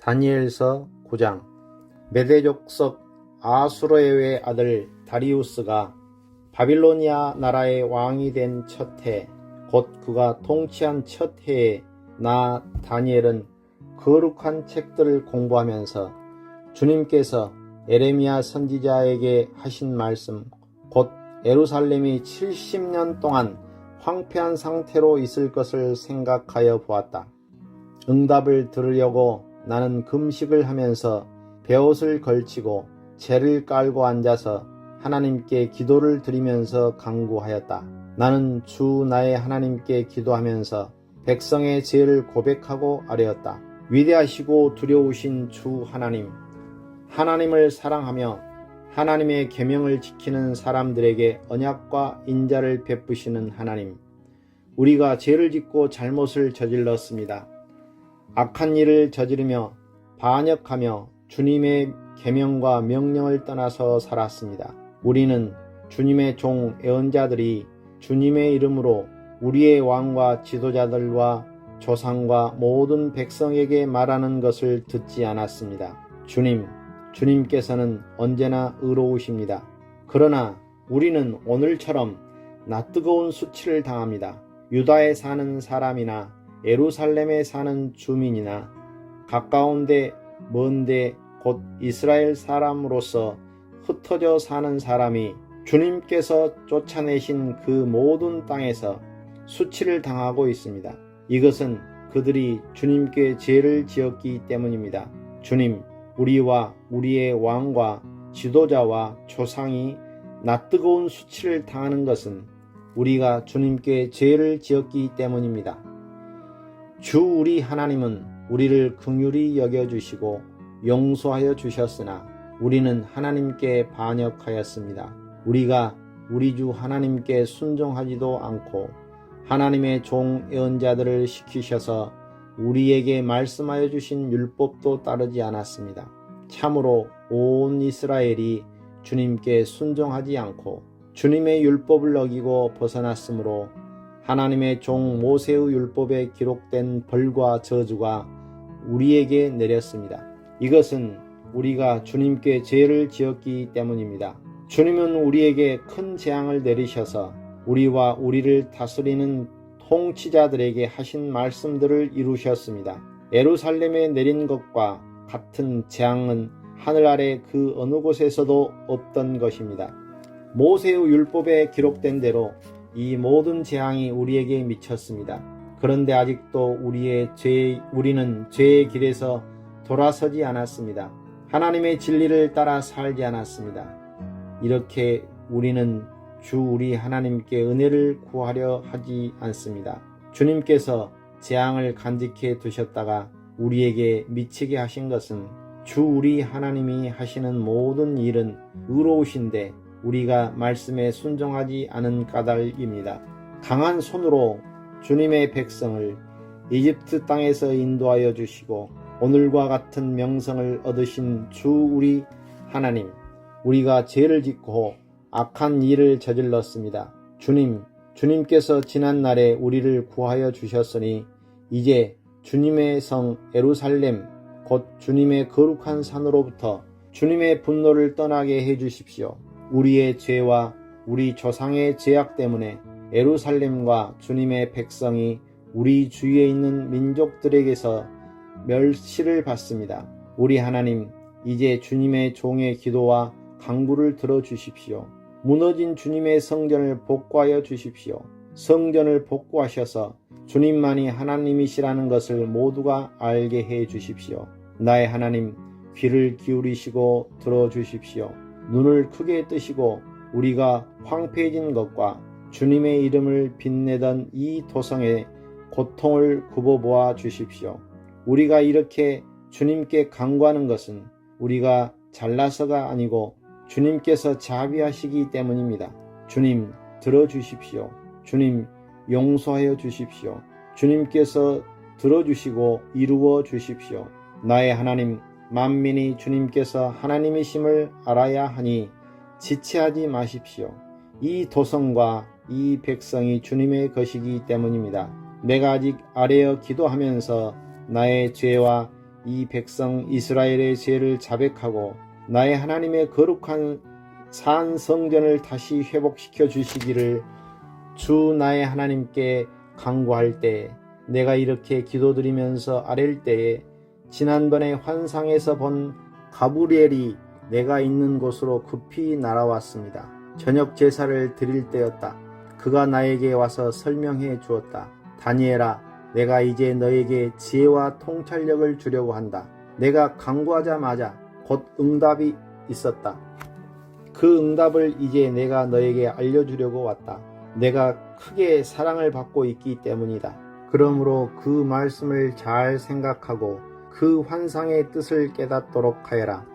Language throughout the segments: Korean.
다니엘서 9장. 메대 족속 아수르의 아들 다리우스가 바빌로니아 나라의 왕이 된 첫 해, 곧 그가 통치한 첫 해에 나 다니엘은 거룩한 책들을 공부하면서 주님께서 에레미야 선지자에게 하신 말씀, 곧 예루살렘이 70년 동안 황폐한 상태로 있을 것을 생각하여 보았다. 응답을 들으려고 나는 금식을 하면서 베옷을 걸치고 재를 깔고 앉아서 하나님께 기도를 드리면서 간구하였다. 나는 주 나의 하나님께 기도하면서 백성의 죄를 고백하고 아뢰었다. 위대하시고 두려우신 주 하나님, 하나님을 사랑하며 하나님의 계명을 지키는 사람들에게 언약과 인자를 베푸시는 하나님, 우리가 죄를 짓고 잘못을 저질렀습니다. 악한 일을 저지르며 반역하며 주님의 계명과 명령을 떠나서 살았습니다. 우리는 주님의 종 예언자들이 주님의 이름으로 우리의 왕과 지도자들과 조상과 모든 백성에게 말하는 것을 듣지 않았습니다. 주님께서는 언제나 의로우십니다. 그러나 우리는 오늘처럼 낯뜨거운 수치를 당합니다. 유다에 사는 사람이나 예루살렘에 사는 주민이나 가까운데 먼데 곧 이스라엘 사람으로서 흩어져 사는 사람이 주님께서 쫓아내신 그 모든 땅에서 수치를 당하고 있습니다. 이것은 그들이 주님께 죄를 지었기 때문입니다. 주님, 우리와 우리의 왕과 지도자와 조상이 낯뜨거운 수치를 당하는 것은 우리가 주님께 죄를 지었기 때문입니다. 주 우리 하나님은 우리를 긍휼히 여겨주시고 용서하여 주셨으나 우리는 하나님께 반역하였습니다. 우리가 우리 주 하나님께 순종하지도 않고 하나님의 종 예언자들을 시키셔서 우리에게 말씀하여 주신 율법도 따르지 않았습니다. 참으로 온 이스라엘이 주님께 순종하지 않고 주님의 율법을 어기고 벗어났으므로 하나님의 종 모세의 율법에 기록된 벌과 저주가 우리에게 내렸습니다. 이것은 우리가 주님께 죄를 지었기 때문입니다. 주님은 우리에게 큰 재앙을 내리셔서 우리와 우리를 다스리는 통치자들에게 하신 말씀들을 이루셨습니다. 예루살렘에 내린 것과 같은 재앙은 하늘 아래 그 어느 곳에서도 없던 것입니다. 모세의 율법에 기록된 대로 이 모든 재앙이 우리에게 미쳤습니다. 그런데 아직도 우리는 죄의 길에서 돌아서지 않았습니다. 하나님의 진리를 따라 살지 않았습니다. 이렇게 우리는 주 우리 하나님께 은혜를 구하려 하지 않습니다. 주님께서 재앙을 간직해 두셨다가 우리에게 미치게 하신 것은 주 우리 하나님이 하시는 모든 일은 의로우신데 우리가 말씀에 순종하지 않은 까닭입니다. 강한 손으로 주님의 백성을 이집트 땅에서 인도하여 주시고 오늘과 같은 명성을 얻으신 주 우리 하나님, 우리가 죄를 짓고 악한 일을 저질렀습니다. 주님께서 지난 날에 우리를 구하여 주셨으니 이제 주님의 성 예루살렘 곧 주님의 거룩한 산으로부터 주님의 분노를 떠나게 해 주십시오. 우리의 죄와 우리 조상의 죄악 때문에 예루살렘과 주님의 백성이 우리 주위에 있는 민족들에게서 멸시를 받습니다. 우리 하나님, 이제 주님의 종의 기도와 간구를 들어주십시오. 무너진 주님의 성전을 복구하여 주십시오. 성전을 복구하셔서 주님만이 하나님이시라는 것을 모두가 알게 해 주십시오. 나의 하나님, 귀를 기울이시고 들어주십시오. 눈을 크게 뜨시고 우리가 황폐해진 것과 주님의 이름을 빛내던 이 도성의 고통을 굽어보아 주십시오. 우리가 이렇게 주님께 간구하는 것은 우리가 잘나서가 아니고 주님께서 자비하시기 때문입니다. 주님, 들어주십시오. 주님, 용서하여 주십시오. 주님께서 들어주시고 이루어 주십시오. 나의 하나님, 만민이 주님께서 하나님이심을 알아야 하니 지체하지 마십시오. 이 도성과 이 백성이 주님의 것이기 때문입니다. 내가 아직 아뢰어 기도하면서 나의 죄와 이 백성 이스라엘의 죄를 자백하고 나의 하나님의 거룩한 산 성전을 다시 회복시켜 주시기를 주 나의 하나님께 간구할 때 내가 이렇게 기도드리면서 아랠 때에 지난번에 환상에서 본 가브리엘이 내가 있는 곳으로 급히 날아왔습니다. 저녁 제사를 드릴 때였다. 그가 나에게 와서 설명해 주었다. 다니엘아, 내가 이제 너에게 지혜와 통찰력을 주려고 한다. 내가 간구하자마자 곧 응답이 있었다. 그 응답을 이제 내가 너에게 알려주려고 왔다. 내가 크게 사랑을 받고 있기 때문이다. 그러므로 그 말씀을 잘 생각하고 그 환상의 뜻을 깨닫도록 하여라.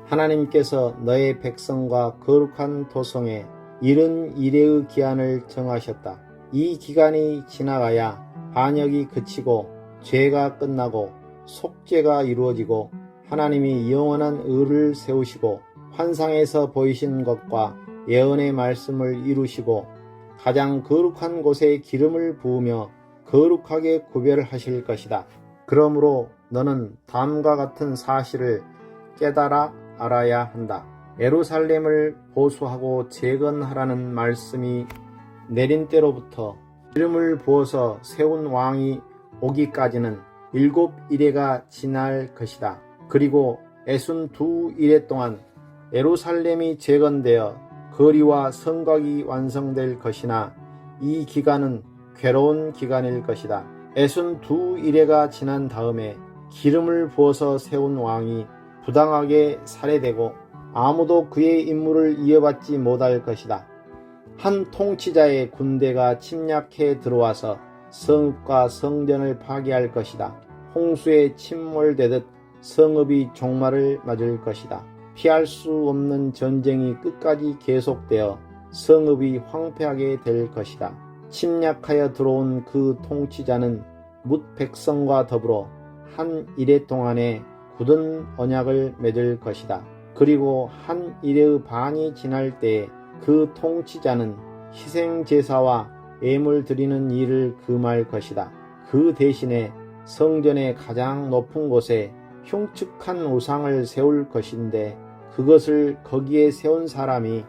하나님께서 너의 백성과 거룩한 도성에 70일의 기한을 정하셨다. 이 기간이 지나가야 반역이 그치고 죄가 끝나고 속죄가 이루어지고 하나님이 영원한 의를 세우시고 환상에서 보이신 것과 예언의 말씀을 이루시고 가장 거룩한 곳에 기름을 부으며 거룩하게 구별하실 것이다. 그러므로 너는 다음과 같은 사실을 깨달아 알아야 한다. 예루살렘을 보수하고 재건하라는 말씀이 내린 때로부터 기름을 부어서 세운 왕이 오기까지는 7일에가 지날 것이다. 그리고 62일에 동안 예루살렘이 재건되어 거리와 성곽이 완성될 것이나 이 기간은 괴로운 기간일 것이다. 62일에가 지난 다음에 기름을 부어서 세운 왕이 부당하게 살해되고 아무도 그의 임무를 이어받지 못할 것이다. 한 통치자의 군대가 침략해 들어와서 성읍과 성전을 파괴할 것이다. 홍수에 침몰되듯 성읍이 종말을 맞을 것이다. 피할 수 없는 전쟁이 끝까지 계속되어 성읍이 황폐하게 될 것이다. 침략하여 들어온 그 통치자는 뭇 백성과 더불어 한 일해 동안에 굳은 언약을 맺을 것이다. 그리고 한 일해의 반이 지날 때에 그 통치자는 희생제사와 예물 드리는 일을 금할 것이다. 그 대신에 성전의 가장 높은 곳에 흉측한 우상을 세울 것인데 그것을 거기에 세운 사람이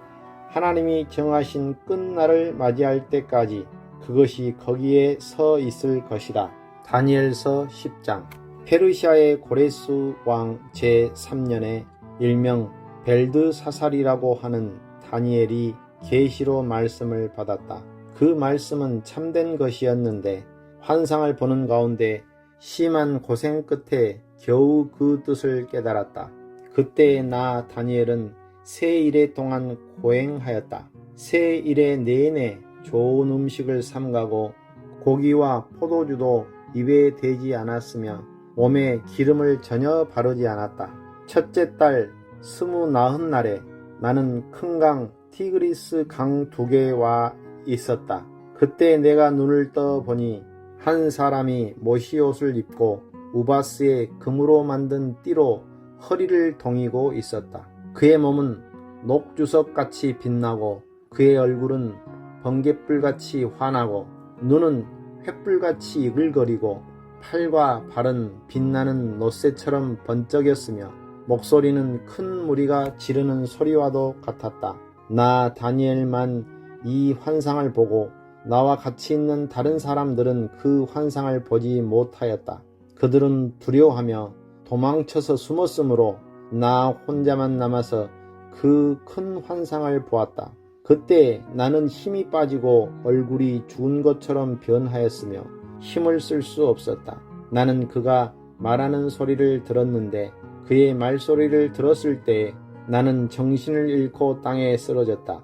하나님이 정하신 끝날을 맞이할 때까지 그것이 거기에 서 있을 것이다. 다니엘서 10장. 페르시아의 고레스 왕 제3년에 일명 벨드사살이라고 하는 다니엘이 계시로 말씀을 받았다. 그 말씀은 참된 것이었는데 환상을 보는 가운데 심한 고생 끝에 겨우 그 뜻을 깨달았다. 그때 나 다니엘은 세 일해 동안 고행하였다. 세 일해 내내 좋은 음식을 삼가고 고기와 포도주도 입에 대지 않았으며 몸에 기름을 전혀 바르지 않았다. 첫째 달 29날에 나는 큰 강 티그리스 강 2개에 와 있었다. 그때 내가 눈을 떠 보니 한 사람이 모시옷을 입고 우바스의 금으로 만든 띠로 허리를 동이고 있었다. 그의 몸은 녹주석같이 빛나고 그의 얼굴은 번갯불같이 환하고 눈은 횃불같이 이글거리고 팔과 발은 빛나는 놋새처럼 번쩍였으며 목소리는 큰 무리가 지르는 소리와도 같았다. 나 다니엘만 이 환상을 보고 나와 같이 있는 다른 사람들은 그 환상을 보지 못하였다. 그들은 두려워하며 도망쳐서 숨었으므로 나 혼자만 남아서 그 큰 환상을 보았다. 그때 나는 힘이 빠지고 얼굴이 죽은 것처럼 변하였으며 힘을 쓸 수 없었다. 나는 그가 말하는 소리를 들었는데 그의 말소리를 들었을 때 나는 정신을 잃고 땅에 쓰러졌다.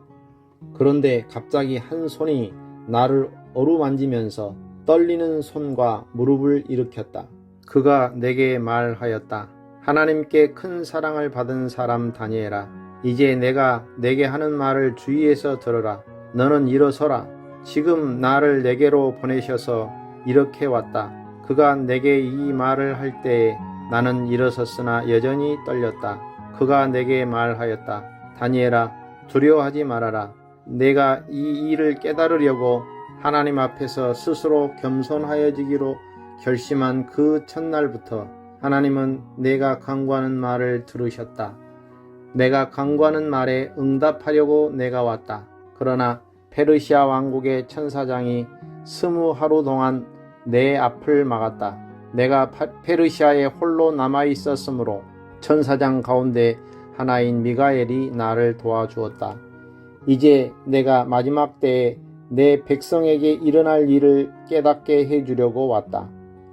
그런데 갑자기 한 손이 나를 어루만지면서 떨리는 손과 무릎을 일으켰다. 그가 내게 말하였다. 하나님께 큰 사랑을 받은 사람 다니엘아, 이제 내가 내게 하는 말을 주의해서 들어라. 너는 일어서라. 지금 나를 내게로 보내셔서 이렇게 왔다. 그가 내게 이 말을 할 때에 나는 일어섰으나 여전히 떨렸다. 그가 내게 말하였다. 다니엘아, 두려워하지 말아라. 내가 이 일을 깨달으려고 하나님 앞에서 스스로 겸손하여지기로 결심한 그 첫날부터 하나님은 내가 간구하는 말을 들으셨다. 내가 간구하는 말에 응답하려고 내가 왔다. 그러나 페르시아 왕국의 천사장이 20하루 동안 내 앞을 막았다. 내가 페르시아에 홀로 남아 있었으므로 천사장 가운데 하나인 미가엘이 나를 도와주었다. 이제 내가 마지막 때에 내 백성에게 일어날 일을 깨닫게 해주려고 왔다.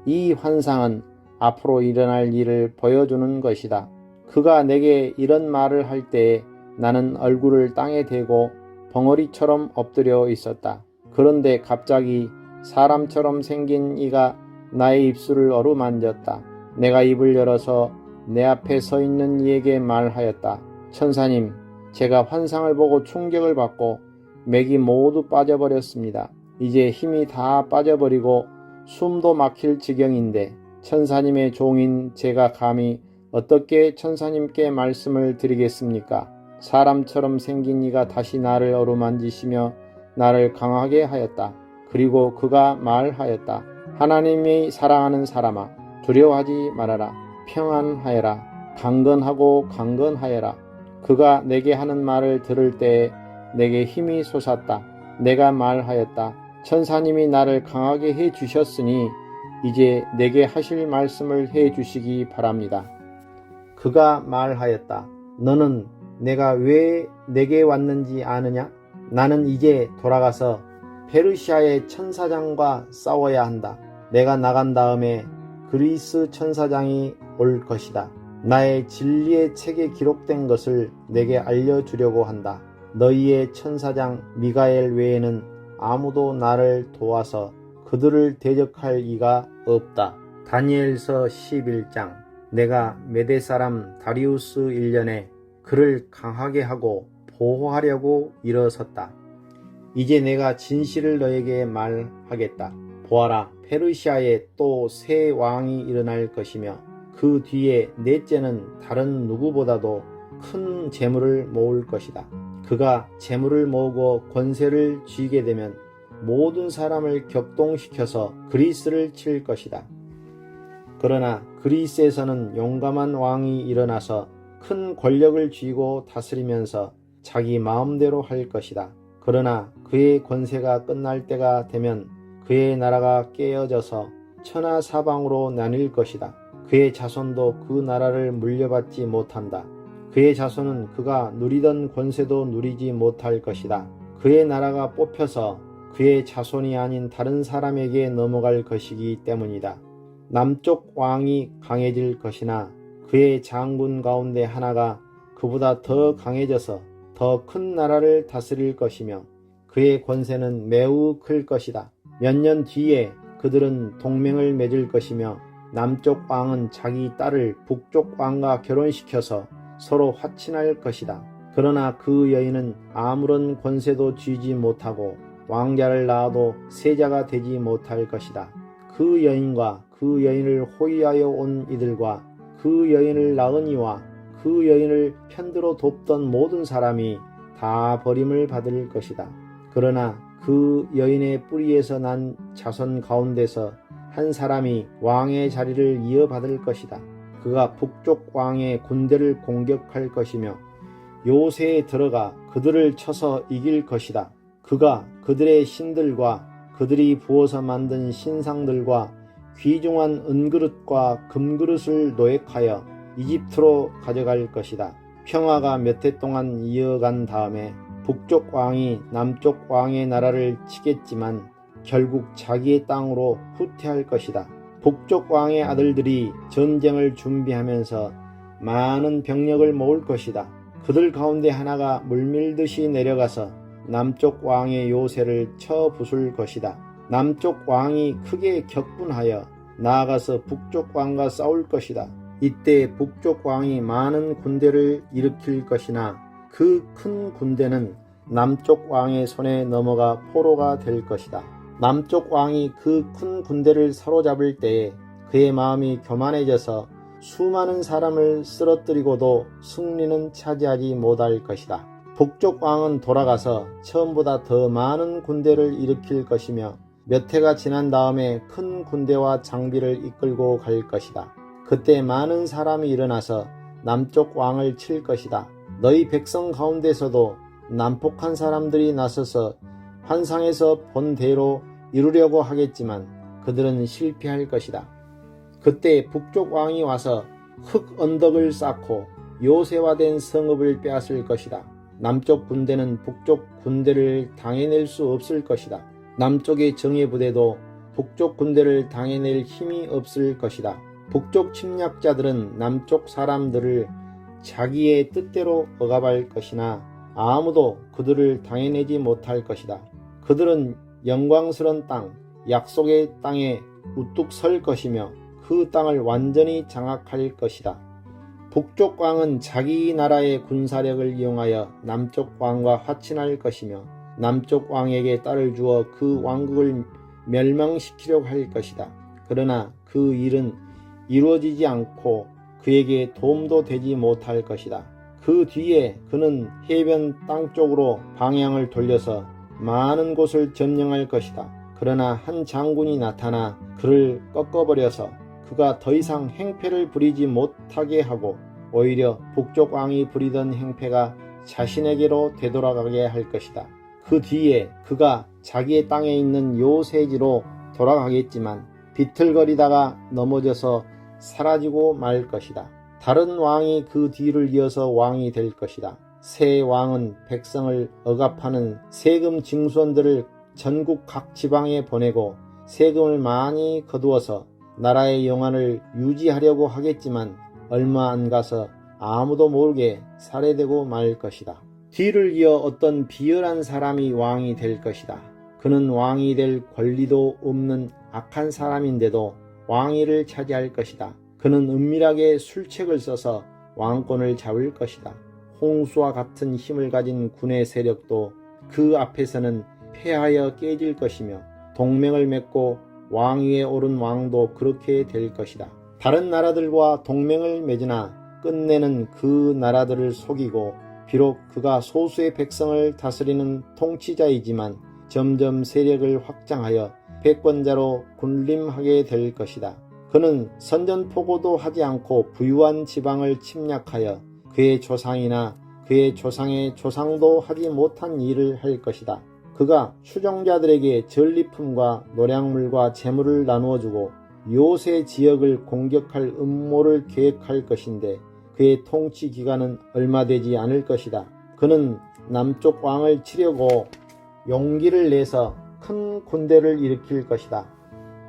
이 환상은 앞으로 일어날 일을 보여주는 것이다. 그가 내게 이런 말을 할 때에 나는 얼굴을 땅에 대고 벙어리처럼 엎드려 있었다. 그런데 갑자기 사람처럼 생긴 이가 나의 입술을 어루만졌다. 내가 입을 열어서 내 앞에 서 있는 이에게 말하였다. 천사님, 제가 환상을 보고 충격을 받고 맥이 모두 빠져버렸습니다. 이제 힘이 다 빠져버리고 숨도 막힐 지경인데 천사님의 종인 제가 감히 어떻게 천사님께 말씀을 드리겠습니까? 사람처럼 생긴 이가 다시 나를 어루만지시며 나를 강하게 하였다. 그리고 그가 말하였다. 하나님이 사랑하는 사람아, 두려워하지 말아라. 평안하여라. 강건하고 강건하여라. 그가 내게 하는 말을 들을 때에 내게 힘이 솟았다. 내가 말하였다. 천사님이 나를 강하게 해 주셨으니 이제 내게 하실 말씀을 해 주시기 바랍니다. 그가 말하였다. 너는 내가 왜 내게 왔는지 아느냐? 나는 이제 돌아가서 페르시아의 천사장과 싸워야 한다. 내가 나간 다음에 그리스 천사장이 올 것이다. 나의 진리의 책에 기록된 것을 내게 알려주려고 한다. 너희의 천사장 미가엘 외에는 아무도 나를 도와서 그들을 대적할 이가 없다. 다니엘서 11장. 내가 메대 사람 다리우스 1년에 그를 강하게 하고 보호하려고 일어섰다. 이제 내가 진실을 너에게 말하겠다. 보아라, 페르시아에 또 새 왕이 일어날 것이며 그 뒤에 넷째는 다른 누구보다도 큰 재물을 모을 것이다. 그가 재물을 모으고 권세를 쥐게 되면 모든 사람을 격동시켜서 그리스를 칠 것이다. 그러나 그리스에서는 용감한 왕이 일어나서 큰 권력을 쥐고 다스리면서 자기 마음대로 할 것이다. 그러나 그의 권세가 끝날 때가 되면 그의 나라가 깨어져서 천하사방으로 나뉠 것이다. 그의 자손도 그 나라를 물려받지 못한다. 그의 자손은 그가 누리던 권세도 누리지 못할 것이다. 그의 나라가 뽑혀서 그의 자손이 아닌 다른 사람에게 넘어갈 것이기 때문이다. 남쪽 왕이 강해질 것이나 그의 장군 가운데 하나가 그보다 더 강해져서 더 큰 나라를 다스릴 것이며 그의 권세는 매우 클 것이다. 몇 년 뒤에 그들은 동맹을 맺을 것이며 남쪽 왕은 자기 딸을 북쪽 왕과 결혼시켜서 서로 화친할 것이다. 그러나 그 여인은 아무런 권세도 쥐지 못하고 왕자를 낳아도 세자가 되지 못할 것이다. 그 여인과 그 여인을 호위하여 온 이들과 그 여인을 낳은 이와 그 여인을 편들어 돕던 모든 사람이 다 버림을 받을 것이다. 그러나 그 여인의 뿌리에서 난 자손 가운데서 한 사람이 왕의 자리를 이어받을 것이다. 그가 북쪽 왕의 군대를 공격할 것이며 요새에 들어가 그들을 쳐서 이길 것이다. 그가 그들의 신들과 그들이 부어서 만든 신상들과 귀중한 은그릇과 금그릇을 노획하여 이집트로 가져갈 것이다. 평화가 몇 해 동안 이어간 다음에 북쪽 왕이 남쪽 왕의 나라를 치겠지만 결국 자기의 땅으로 후퇴할 것이다. 북쪽 왕의 아들들이 전쟁을 준비하면서 많은 병력을 모을 것이다. 그들 가운데 하나가 물밀듯이 내려가서 남쪽 왕의 요새를 쳐 부술 것이다. 남쪽 왕이 크게 격분하여 나아가서 북쪽 왕과 싸울 것이다. 이때 북쪽 왕이 많은 군대를 일으킬 것이나 그 큰 군대는 남쪽 왕의 손에 넘어가 포로가 될 것이다. 남쪽 왕이 그 큰 군대를 사로잡을 때에 그의 마음이 교만해져서 수많은 사람을 쓰러뜨리고도 승리는 차지하지 못할 것이다. 북쪽 왕은 돌아가서 처음보다 더 많은 군대를 일으킬 것이며 몇 해가 지난 다음에 큰 군대와 장비를 이끌고 갈 것이다. 그때 많은 사람이 일어나서 남쪽 왕을 칠 것이다. 너희 백성 가운데서도 난폭한 사람들이 나서서 환상에서 본 대로 이루려고 하겠지만 그들은 실패할 것이다. 그때 북쪽 왕이 와서 흙 언덕을 쌓고 요새화된 성읍을 빼앗을 것이다. 남쪽 군대는 북쪽 군대를 당해낼 수 없을 것이다. 남쪽의 정예부대도 북쪽 군대를 당해낼 힘이 없을 것이다. 북쪽 침략자들은 남쪽 사람들을 자기의 뜻대로 억압할 것이나 아무도 그들을 당해내지 못할 것이다. 그들은 영광스러운 땅, 약속의 땅에 우뚝 설 것이며 그 땅을 완전히 장악할 것이다. 북쪽 왕은 자기 나라의 군사력을 이용하여 남쪽 왕과 화친할 것이며 남쪽 왕에게 딸을 주어 그 왕국을 멸망시키려고 할 것이다. 그러나 그 일은 이루어지지 않고 그에게 도움도 되지 못할 것이다. 그 뒤에 그는 해변 땅 쪽으로 방향을 돌려서 많은 곳을 점령할 것이다. 그러나 한 장군이 나타나 그를 꺾어버려서 그가 더 이상 행패를 부리지 못하게 하고 오히려 북쪽 왕이 부리던 행패가 자신에게로 되돌아가게 할 것이다. 그 뒤에 그가 자기의 땅에 있는 요새지로 돌아가겠지만 비틀거리다가 넘어져서 사라지고 말 것이다. 다른 왕이 그 뒤를 이어서 왕이 될 것이다. 새 왕은 백성을 억압하는 세금 징수원들을 전국 각 지방에 보내고 세금을 많이 거두어서 나라의 영안을 유지하려고 하겠지만 얼마 안 가서 아무도 모르게 살해되고 말 것이다. 뒤를 이어 어떤 비열한 사람이 왕이 될 것이다. 그는 왕이 될 권리도 없는 악한 사람인데도 왕위를 차지할 것이다. 그는 은밀하게 술책을 써서 왕권을 잡을 것이다. 홍수와 같은 힘을 가진 군의 세력도 그 앞에서는 패하여 깨질 것이며 동맹을 맺고 왕위에 오른 왕도 그렇게 될 것이다. 다른 나라들과 동맹을 맺으나 끝내는 그 나라들을 속이고 비록 그가 소수의 백성을 다스리는 통치자이지만 점점 세력을 확장하여 패권자로 군림하게 될 것이다. 그는 선전포고도 하지 않고 부유한 지방을 침략하여 그의 조상이나 그의 조상의 조상도 하지 못한 일을 할 것이다. 그가 추종자들에게 전리품과 노량물과 재물을 나누어주고 요새 지역을 공격할 음모를 계획할 것인데 그의 통치 기간은 얼마 되지 않을 것이다. 그는 남쪽 왕을 치려고 용기를 내서 큰 군대를 일으킬 것이다.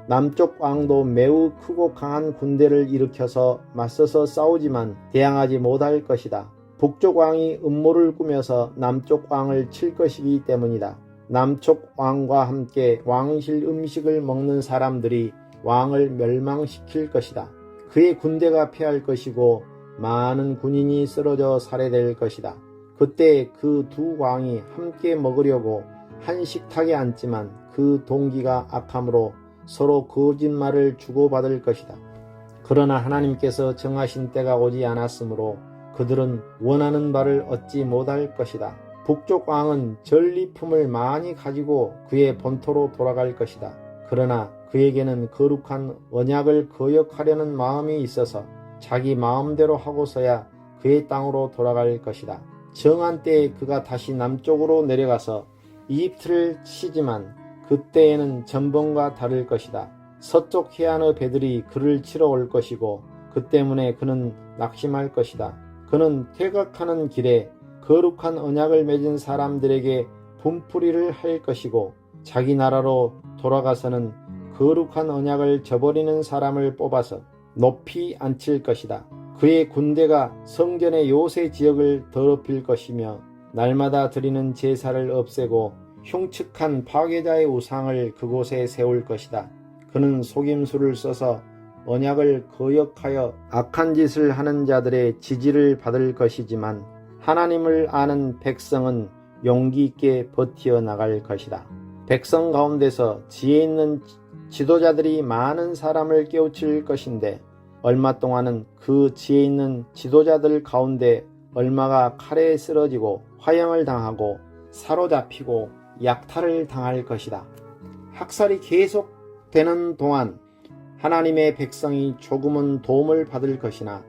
남쪽 왕도 매우 크고 강한 군대를 일으켜서 맞서서 싸우지만 대항하지 못할 것이다. 북쪽 왕이 음모를 꾸며서 남쪽 왕을 칠 것이기 때문이다. 남쪽 왕과 함께 왕실 음식을 먹는 사람들이 왕을 멸망시킬 것이다. 그의 군대가 패할 것이고 많은 군인이 쓰러져 살해될 것이다. 그때 그 두 왕이 함께 먹으려고 한 식탁에 앉지만 그 동기가 악함으로 서로 거짓말을 주고받을 것이다. 그러나 하나님께서 정하신 때가 오지 않았으므로 그들은 원하는 바를 얻지 못할 것이다. 북쪽 왕은 전리품을 많이 가지고 그의 본토로 돌아갈 것이다. 그러나 그에게는 거룩한 언약을 거역하려는 마음이 있어서 자기 마음대로 하고서야 그의 땅으로 돌아갈 것이다. 정한 때에 그가 다시 남쪽으로 내려가서 이집트를 치지만 그때에는 전번과 다를 것이다. 서쪽 해안의 배들이 그를 치러 올 것이고 그 때문에 그는 낙심할 것이다. 그는 퇴각하는 길에 거룩한 언약을 맺은 사람들에게 분풀이를 할 것이고 자기 나라로 돌아가서는 거룩한 언약을 저버리는 사람을 뽑아서 높이 앉힐 것이다. 그의 군대가 성전의 요새 지역을 더럽힐 것이며 날마다 드리는 제사를 없애고 흉측한 파괴자의 우상을 그곳에 세울 것이다. 그는 속임수를 써서 언약을 거역하여 악한 짓을 하는 자들의 지지를 받을 것이지만 하나님을 아는 백성은 용기 있게 버티어 나갈 것이다. 백성 가운데서 지혜 있는 지도자들이 많은 사람을 깨우칠 것인데 얼마 동안은 그 지혜 있는 지도자들 가운데 얼마가 칼에 쓰러지고 화형을 당하고 사로잡히고 약탈을 당할 것이다. 학살이 계속되는 동안 하나님의 백성이 조금은 도움을 받을 것이나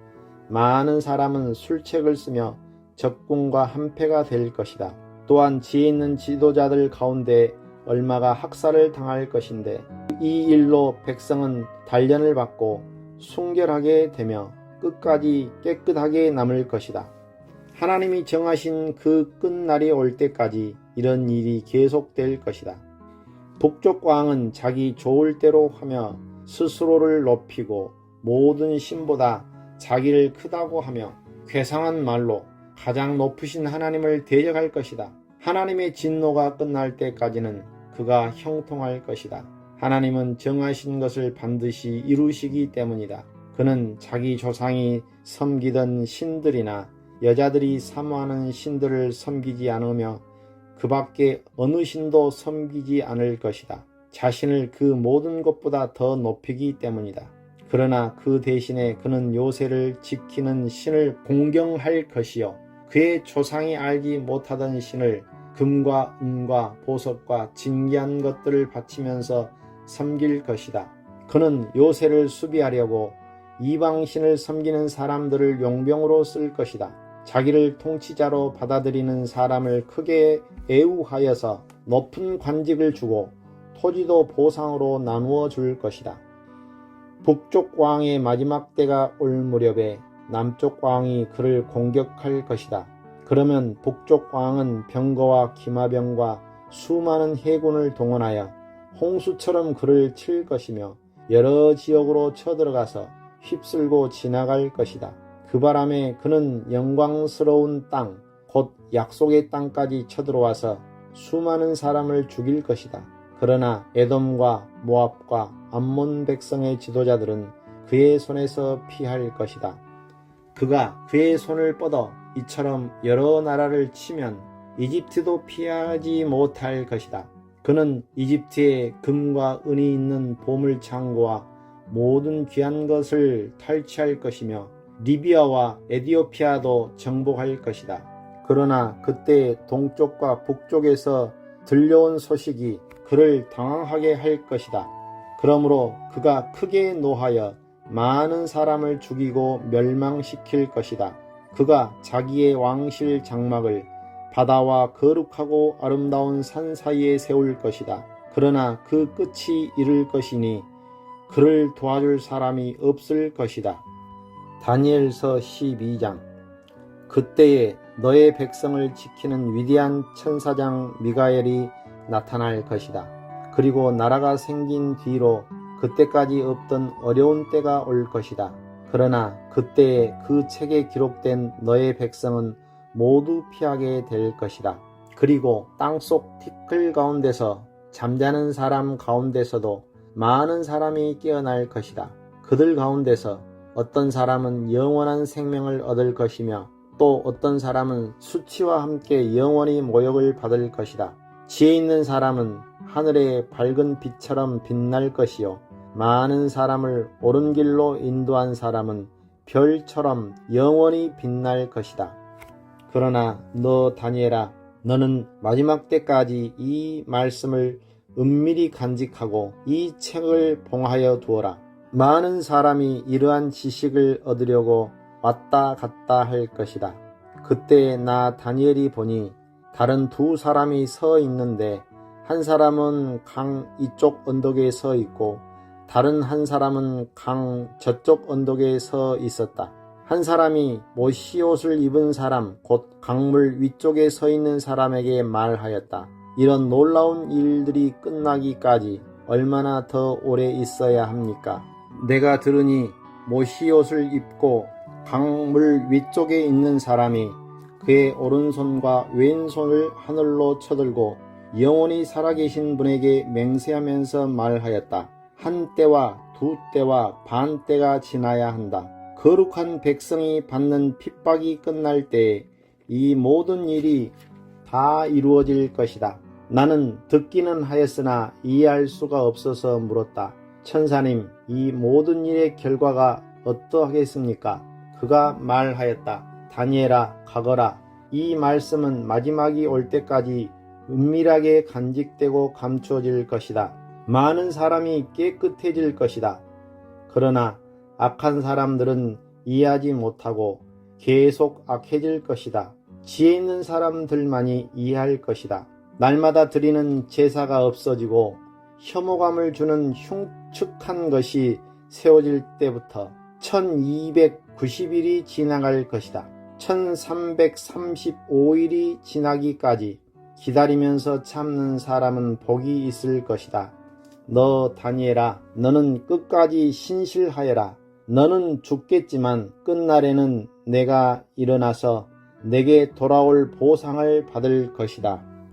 많은 사람은 술책을 쓰며 적군과 한패가 될 것이다. 또한 지혜 있는 지도자들 가운데 얼마가 학살을 당할 것인데 이 일로 백성은 단련을 받고 순결하게 되며 끝까지 깨끗하게 남을 것이다. 하나님이 정하신 그 끝날이 올 때까지 이런 일이 계속될 것이다. 북쪽 왕은 자기 좋을 대로 하며 스스로를 높이고 모든 신보다 자기를 크다고 하며 괴상한 말로 가장 높으신 하나님을 대적할 것이다. 하나님의 진노가 끝날 때까지는 그가 형통할 것이다. 하나님은 정하신 것을 반드시 이루시기 때문이다. 그는 자기 조상이 섬기던 신들이나 여자들이 사모하는 신들을 섬기지 않으며 그 밖에 어느 신도 섬기지 않을 것이다. 자신을 그 모든 것보다 더 높이기 때문이다. 그러나 그 대신에 그는 요새를 지키는 신을 공경할 것이요 그의 조상이 알지 못하던 신을 금과 은과 보석과 진귀한 것들을 바치면서 섬길 것이다. 그는 요새를 수비하려고 이방신을 섬기는 사람들을 용병으로 쓸 것이다. 자기를 통치자로 받아들이는 사람을 크게 애우하여서 높은 관직을 주고 토지도 보상으로 나누어 줄 것이다. 북쪽 왕의 마지막 때가 올 무렵에 남쪽 왕이 그를 공격할 것이다. 그러면 북쪽 왕은 병거와 기마병과 수많은 해군을 동원하여 홍수처럼 그를 칠 것이며 여러 지역으로 쳐들어가서 휩쓸고 지나갈 것이다. 그 바람에 그는 영광스러운 땅, 곧 약속의 땅까지 쳐들어와서 수많은 사람을 죽일 것이다. 그러나 에돔과 모압과 암몬 백성의 지도자들은 그의 손에서 피할 것이다. 그가 그의 손을 뻗어 이처럼 여러 나라를 치면 이집트도 피하지 못할 것이다. 그는 이집트에 금과 은이 있는 보물창고와 모든 귀한 것을 탈취할 것이며 리비아와 에디오피아도 정복할 것이다. 그러나 그때 동쪽과 북쪽에서 들려온 소식이 그를 당황하게 할 것이다. 그러므로 그가 크게 노하여 많은 사람을 죽이고 멸망시킬 것이다. 그가 자기의 왕실 장막을 바다와 거룩하고 아름다운 산 사이에 세울 것이다. 그러나 그 끝이 이를 것이니 그를 도와줄 사람이 없을 것이다. 다니엘서 12장. 그때에 너의 백성을 지키는 위대한 천사장 미가엘이 나타날 것이다. 그리고 나라가 생긴 뒤로 그때까지 없던 어려운 때가 올 것이다. 그러나 그때에 그 책에 기록된 너의 백성은 모두 피하게 될 것이다. 그리고 땅속 티끌 가운데서 잠자는 사람 가운데서도 많은 사람이 깨어날 것이다. 그들 가운데서 어떤 사람은 영원한 생명을 얻을 것이며 또 어떤 사람은 수치와 함께 영원히 모욕을 받을 것이다. 지혜 있는 사람은 하늘의 밝은 빛처럼 빛날 것이요 많은 사람을 옳은 길로 인도한 사람은 별처럼 영원히 빛날 것이다. 그러나 너 다니엘아, 너는 마지막 때까지 이 말씀을 은밀히 간직하고 이 책을 봉하여 두어라. 많은 사람이 이러한 지식을 얻으려고 왔다 갔다 할 것이다. 그때 나 다니엘이 보니 다른 두 사람이 서 있는데 한 사람은 강 이쪽 언덕에 서 있고 다른 한 사람은 강 저쪽 언덕에 서 있었다. 한 사람이 모시옷을 입은 사람 곧 강물 위쪽에 서 있는 사람에게 말하였다. 이런 놀라운 일들이 끝나기까지 얼마나 더 오래 있어야 합니까? 내가 들으니 모시옷을 입고 강물 위쪽에 있는 사람이 그의 오른손과 왼손을 하늘로 쳐들고 영원히 살아계신 분에게 맹세하면서 말하였다. 한 때와 두 때와 반 때가 지나야 한다. 거룩한 백성이 받는 핍박이 끝날 때에 이 모든 일이 다 이루어질 것이다. 나는 듣기는 하였으나 이해할 수가 없어서 물었다. 천사님, 이 모든 일의 결과가 어떠하겠습니까? 그가 말하였다. 다니엘아, 가거라. 이 말씀은 마지막이 올 때까지 은밀하게 간직되고 감추어질 것이다. 많은 사람이 깨끗해질 것이다. 그러나 악한 사람들은 이해하지 못하고 계속 악해질 것이다. 지혜 있는 사람들만이 이해할 것이다. 날마다 드리는 제사가 없어지고 혐오감을 주는 흉측한 것이 세워질 때부터 1290일이 지나갈 것이다. 1335일이 지나기까지 기다리면서 참는 사람은 복이 있을 것이다. 너 다니엘아, 너는 끝까지 신실하여라. 너는 죽겠지만 끝날에는 내가 일어나서 내게 돌아올 보상을 받을 것이다.